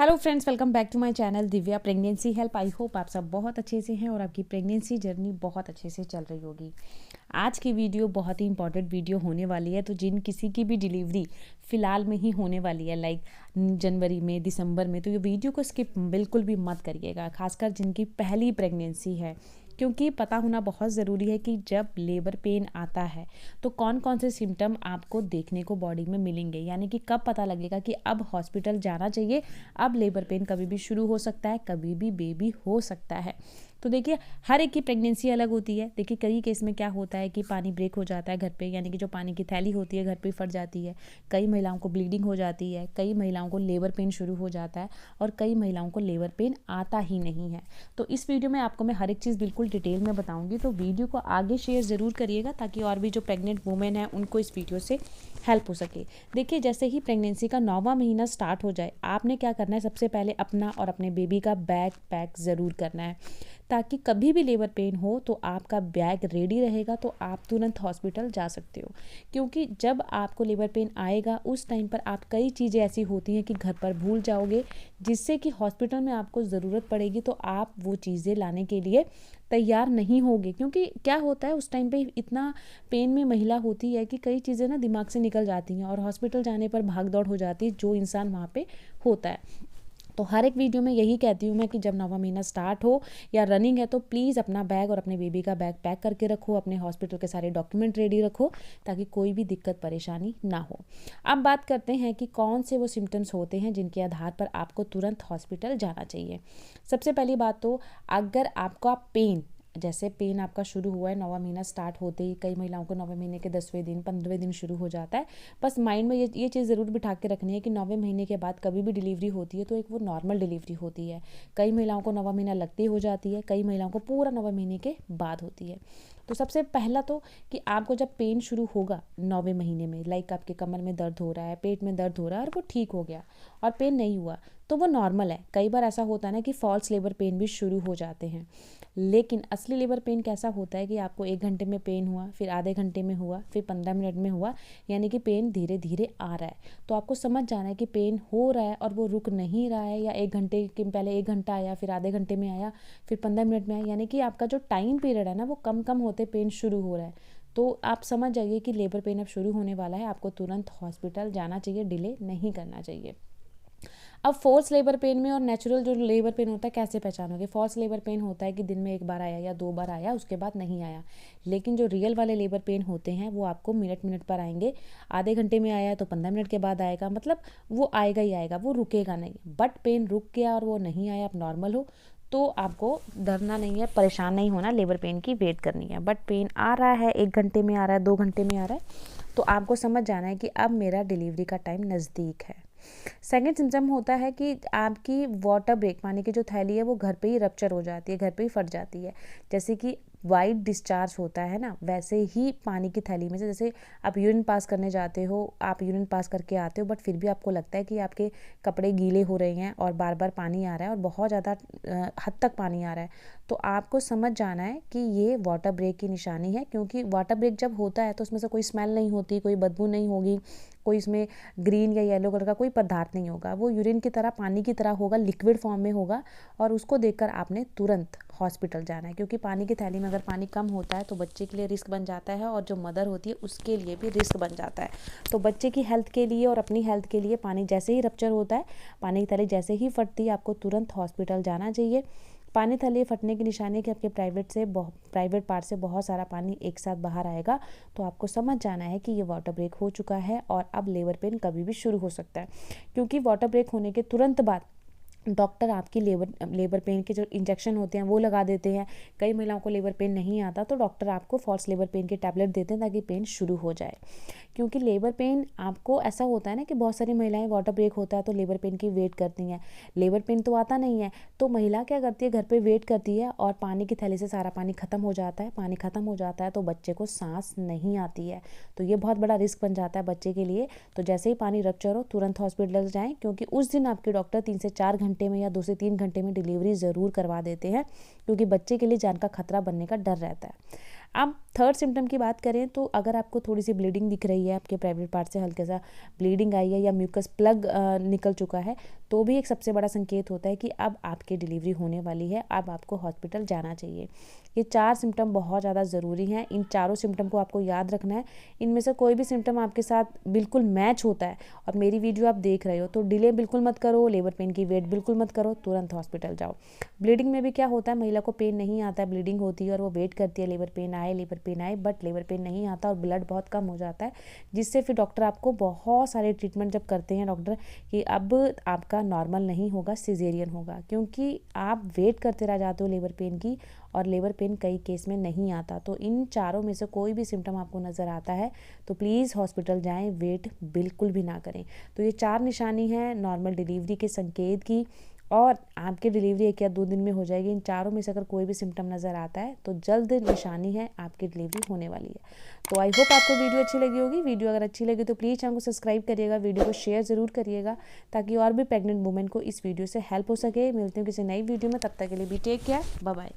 Hello friends, welcome back to my channel Divya pregnancy help. I hope आप सब बहुत अच्छे से हैं और आपकी प्रेगनेंसी जर्नी बहुत अच्छे से चल रही होगी। आज की वीडियो बहुत ही इंपॉर्टेंट वीडियो होने वाली है। तो जिन किसी की भी डिलीवरी फ़िलहाल में ही होने वाली है, लाइक जनवरी में, दिसंबर में, तो ये वीडियो को स्किप बिल्कुल भी मत करिएगा, खासकर जिनकी पहली प्रेगनेंसी है, क्योंकि पता होना बहुत ज़रूरी है कि जब लेबर पेन आता है तो कौन कौन से सिम्टम आपको देखने को बॉडी में मिलेंगे, यानी कि कब पता लगेगा कि अब हॉस्पिटल जाना चाहिए, अब लेबर पेन कभी भी शुरू हो सकता है, कभी भी बेबी हो सकता है। तो देखिए, हर एक की प्रेगनेंसी अलग होती है। देखिए, कई केस में क्या होता है कि पानी ब्रेक हो जाता है घर पे, यानी कि जो पानी की थैली होती है घर पे फट जाती है। कई महिलाओं को ब्लीडिंग हो जाती है, कई महिलाओं को लेबर पेन शुरू हो जाता है और कई महिलाओं को लेबर पेन आता ही नहीं है। तो इस वीडियो में आपको मैं हर एक चीज़ बिल्कुल डिटेल में बताऊंगी, तो वीडियो को आगे शेयर ज़रूर करिएगा ताकि और भी जो प्रेग्नेंट वुमेन है उनको इस वीडियो से हेल्प हो सके। देखिए, जैसे ही प्रेगनेंसी का 9वां महीना स्टार्ट हो जाए, आपने क्या करना है, सबसे पहले अपना और अपने बेबी का बैग पैक ज़रूर करना है, ताकि कभी भी लेबर पेन हो तो आपका बैग रेडी रहेगा, तो आप तुरंत हॉस्पिटल जा सकते हो। क्योंकि जब आपको लेबर पेन आएगा उस टाइम पर आप कई चीज़ें ऐसी होती हैं कि घर पर भूल जाओगे, जिससे कि हॉस्पिटल में आपको ज़रूरत पड़ेगी तो आप वो चीज़ें लाने के लिए तैयार नहीं होगे। क्योंकि क्या होता है, उस टाइम पे इतना पेन में महिला होती है कि कई चीज़ें ना दिमाग से निकल जाती हैं और हॉस्पिटल जाने पर भाग दौड़ हो जाती है जो इंसान वहाँ पे होता है। तो हर एक वीडियो में यही कहती हूँ मैं कि जब 9वां महीना स्टार्ट हो या रनिंग है तो प्लीज़ अपना बैग और अपने बेबी का बैग पैक करके रखो, अपने हॉस्पिटल के सारे डॉक्यूमेंट रेडी रखो, ताकि कोई भी दिक्कत परेशानी ना हो। अब बात करते हैं कि कौन से वो सिम्टम्स होते हैं जिनके आधार पर आपको तुरंत हॉस्पिटल जाना चाहिए। सबसे पहली बात तो, अगर आपका पेन, जैसे पेन आपका शुरू हुआ है 9वां महीना स्टार्ट होते ही, कई महिलाओं को 9वें महीने के 10वें दिन 15वें दिन शुरू हो जाता है। बस माइंड में ये चीज़ ज़रूर बिठा के रखनी है कि 9वें महीने के बाद कभी भी डिलीवरी होती है तो एक वो नॉर्मल डिलीवरी होती है। कई महिलाओं को 9वां महीना लगते ही हो जाती है, कई महिलाओं को पूरा 9वें महीने के बाद होती है। तो सबसे पहला तो कि आपको जब पेन शुरू होगा 9वें महीने में, लाइक आपके कमर में दर्द हो रहा है, पेट में दर्द हो रहा है और वो ठीक हो गया और पेन नहीं हुआ, तो वो नॉर्मल है। कई बार ऐसा होता है ना कि फॉल्स लेबर पेन भी शुरू हो जाते हैं, लेकिन असली लेबर पेन कैसा होता है कि आपको 1 घंटे में पेन हुआ, फिर आधे घंटे में हुआ, फिर 15 मिनट में हुआ, यानी कि पेन धीरे धीरे आ रहा है। तो आपको समझ जाना है कि पेन हो रहा है और वो रुक नहीं रहा है, या 1 घंटे के पहले 1 घंटा आया, फिर आधे घंटे में आया, फिर 15 मिनट में आया, यानी कि आपका जो टाइम पीरियड है ना वो कम कम होते पेन शुरू हो रहा है। तो आप समझ जाइए कि लेबर पेन अब शुरू होने वाला है, आपको तुरंत हॉस्पिटल जाना चाहिए, डिले नहीं करना चाहिए। अब फोर्स लेबर पेन में और नेचुरल जो लेबर पेन होता है कैसे पहचानोगे? फॉल्स लेबर पेन होता है कि दिन में 1 बार आया या 2 बार आया, उसके बाद नहीं आया। लेकिन जो रियल वाले लेबर पेन होते हैं वो आपको मिनट मिनट पर आएंगे। आधे घंटे में आया तो 15 मिनट के बाद आएगा, मतलब वो आएगा ही आएगा, वो रुकेगा नहीं। बट पेन रुक गया और वो नहीं आया, आप नॉर्मल हो, तो आपको डरना नहीं है, परेशान नहीं होना, लेबर पेन की वेट करनी है। बट पेन आ रहा है, 1 घंटे में आ रहा है, 2 घंटे में आ रहा है, तो आपको समझ जाना है कि अब मेरा डिलीवरी का टाइम नज़दीक है। सेकेंड सिम्टम होता है कि आपकी वाटर ब्रेक, पानी की जो थैली है वो घर पे ही रप्चर हो जाती है, घर पे ही फट जाती है। जैसे कि वाइट डिस्चार्ज होता है ना, वैसे ही पानी की थैली में से, जैसे आप यूरिन पास करने जाते हो, आप यूरिन पास करके आते हो, बट फिर भी आपको लगता है कि आपके कपड़े गीले हो रहे हैं और बार बार पानी आ रहा है और बहुत ज़्यादा हद तक पानी आ रहा है, तो आपको समझ जाना है कि ये वाटर ब्रेक की निशानी है। क्योंकि वाटर ब्रेक जब होता है तो उसमें से कोई स्मेल नहीं होती, कोई बदबू नहीं होगी, कोई इसमें ग्रीन या येलो कलर का कोई पदार्थ नहीं होगा, वो यूरिन की तरह, पानी की तरह होगा, लिक्विड फॉर्म में होगा, और उसको देखकर आपने तुरंत हॉस्पिटल जाना है। क्योंकि पानी की थैली में अगर पानी कम होता है तो बच्चे के लिए रिस्क बन जाता है, और जो मदर होती है उसके लिए भी रिस्क बन जाता है। तो बच्चे की हेल्थ के लिए और अपनी हेल्थ के लिए पानी जैसे ही रप्चर होता है, पानी की थैली जैसे ही फटती है, आपको तुरंत हॉस्पिटल जाना चाहिए। पानी थैली फटने की निशानी है कि आपके प्राइवेट पार्ट से बहुत सारा पानी एक साथ बाहर आएगा, तो आपको समझ जाना है कि ये वाटर ब्रेक हो चुका है और अब लेबर पेन कभी भी शुरू हो सकता है। क्योंकि वाटर ब्रेक होने के तुरंत बाद डॉक्टर आपकी लेबर पेन के जो इंजेक्शन होते हैं वो लगा देते हैं। कई महिलाओं को लेबर पेन नहीं आता तो डॉक्टर आपको फॉल्स लेबर पेन के टैबलेट देते हैं ताकि पेन शुरू हो जाए। क्योंकि लेबर पेन आपको ऐसा होता है ना कि बहुत सारी महिलाएं वाटर ब्रेक होता है तो लेबर पेन की वेट करती हैं, लेबर पेन तो आता नहीं है, तो महिला क्या करती है, घर पे वेट करती है और पानी की थैली से सारा पानी ख़त्म हो जाता है। पानी ख़त्म हो जाता है तो बच्चे को सांस नहीं आती है, तो ये बहुत बड़ा रिस्क बन जाता है बच्चे के लिए। तो जैसे ही पानी रप्चर हो तुरंत हॉस्पिटल जाएँ, क्योंकि उस दिन आपके डॉक्टर 3 से 4 घंटे में या 2 से 3 घंटे में डिलीवरी ज़रूर करवा देते हैं, क्योंकि बच्चे के लिए जान का खतरा बनने का डर रहता है। अब थर्ड सिम्टम की बात करें तो अगर आपको थोड़ी सी ब्लीडिंग दिख रही है, आपके प्राइवेट पार्ट से हल्का सा ब्लीडिंग आई है या म्यूकस प्लग निकल चुका है, तो भी एक सबसे बड़ा संकेत होता है कि अब आपकी डिलीवरी होने वाली है, अब आपको हॉस्पिटल जाना चाहिए। ये 4 सिम्टम बहुत ज़्यादा ज़रूरी हैं। इन चारों सिम्टम को आपको याद रखना है। इनमें से कोई भी सिम्टम आपके साथ बिल्कुल मैच होता है और मेरी वीडियो आप देख रहे हो तो डिले बिल्कुल मत करो, लेबर पेन की वेट बिल्कुल मत करो, तुरंत हॉस्पिटल जाओ। ब्लीडिंग में भी क्या होता है, महिला को पेन नहीं आता है, ब्लीडिंग होती है और वो वेट करती है लेबर पेन आए, बट लेबर पेन नहीं आता और ब्लड बहुत कम हो जाता है, जिससे फिर डॉक्टर आपको बहुत सारे ट्रीटमेंट जब करते हैं डॉक्टर कि अब आपका नॉर्मल नहीं होगा, सिजेरियन होगा, क्योंकि आप वेट करते रह जाते हो लेबर पेन की और लेबर पेन कई केस में नहीं आता। तो इन चारों में से कोई भी सिम्टम आपको नज़र आता है तो प्लीज़ हॉस्पिटल जाएं, वेट बिल्कुल भी ना करें। तो ये 4 निशानी है नॉर्मल डिलीवरी के संकेत की और आपकी डिलीवरी 1 या 2 दिन में हो जाएगी। इन चारों में से अगर कोई भी सिम्टम नज़र आता है तो जल्द निशानी है आपकी डिलीवरी होने वाली है। तो आई होप आपको वीडियो अच्छी लगी होगी। वीडियो अगर अच्छी लगी तो प्लीज़ चैनल को सब्सक्राइब करिएगा, वीडियो को शेयर ज़रूर करिएगा ताकि और भी प्रेग्नेंट वुमेन को इस वीडियो से हेल्प हो सके। मिलती हूँ किसी नई वीडियो में, तब तक के लिए भी टेक केयर, बाय बाय।